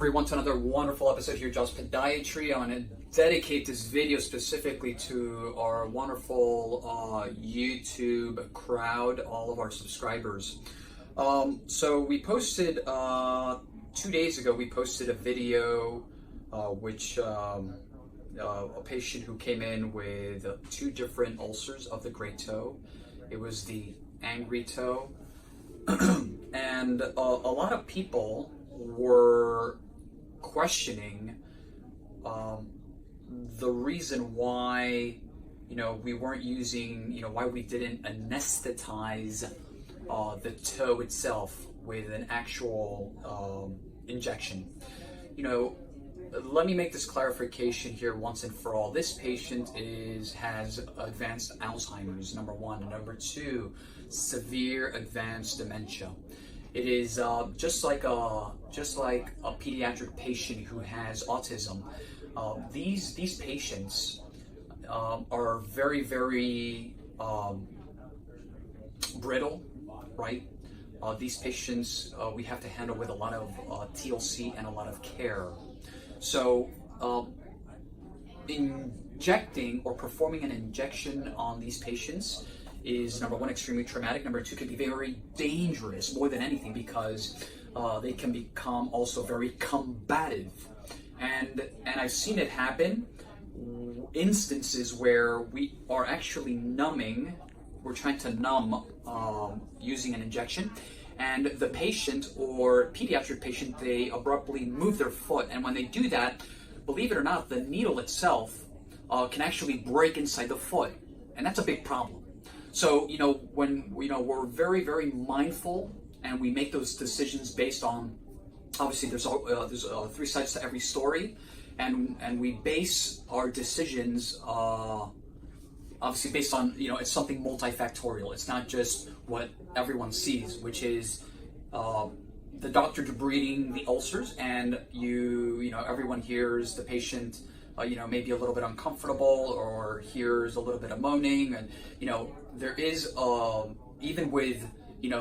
Everyone, to another wonderful episode here, Jaws Podiatry. I'm going to dedicate this video specifically to our wonderful YouTube crowd, all of our subscribers. So we posted 2 days ago. We posted a video which a patient who came in with 2 different ulcers of the great toe. It was the angry toe, and a lot of people were questioning the reason why we weren't using, why we didn't anesthetize the toe itself with an actual injection. Let me make this clarification here once and for all. This patient has advanced Alzheimer's, number 1. Number 2, severe advanced dementia. It is just like a pediatric patient who has autism. These patients are very, very brittle, right? These patients we have to handle with a lot of TLC and a lot of care. So injecting or performing an injection on these patients is, number 1, extremely traumatic. Number 2, can be very dangerous more than anything, because they can become also very combative. And I've seen it happen, instances where we are actually numbing, we're trying to numb using an injection, and the patient or pediatric patient, they abruptly move their foot, and when they do that, believe it or not, the needle itself can actually break inside the foot, and that's a big problem. So, when we're very, very mindful, and we make those decisions based on, obviously there's 3 sides to every story, and we base our decisions obviously based on, it's something multifactorial. It's not just what everyone sees, which is the doctor debriding the ulcers, and everyone hears the patient maybe a little bit uncomfortable, or hears a little bit of moaning, and there is even with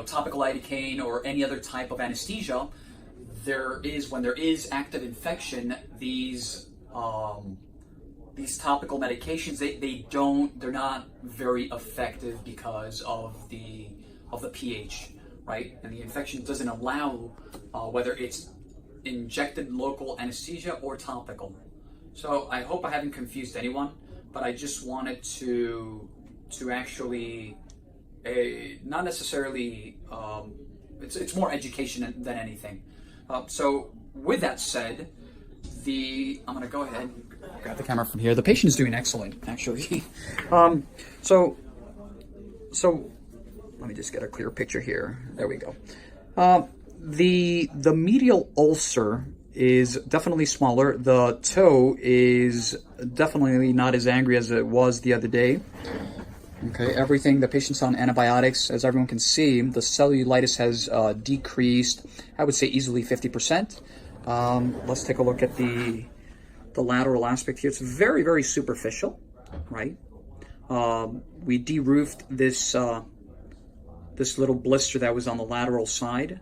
topical lidocaine or any other type of anesthesia, when there is active infection, these topical medications, they're not very effective because of the pH, right? And the infection doesn't allow whether it's injected local anesthesia or topical. So I hope I haven't confused anyone, but I just wanted to actually not necessarily it's more education than anything. So with that said, I'm going to go ahead and grab the camera from here. The patient is doing excellent, actually. So let me just get a clear picture here. There we go. The medial ulcer is definitely smaller. The toe is definitely not as angry as it was the other day. Okay, the patient's on antibiotics. As everyone can see, the cellulitis has decreased, I would say easily 50%. Let's take a look at the lateral aspect here. It's very, very superficial, right? We de-roofed this little blister that was on the lateral side.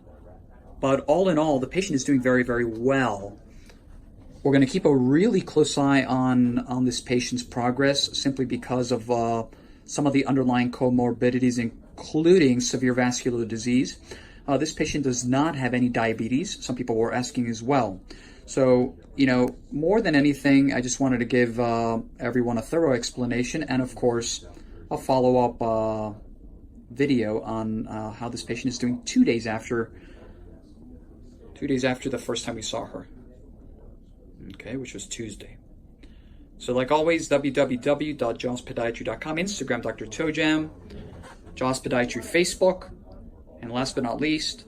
But all in all, the patient is doing very, very well. We're going to keep a really close eye on this patient's progress, simply because of some of the underlying comorbidities, including severe vascular disease. This patient does not have any diabetes. Some people were asking as well. So, more than anything, I just wanted to give everyone a thorough explanation, and of course, a follow-up video on how this patient is doing 2 days after the first time we saw her, okay, which was Tuesday. So like always, www.jawspodiatry.com, Instagram, Dr. Toe Jam, Jaws Podiatry Facebook, and last but not least,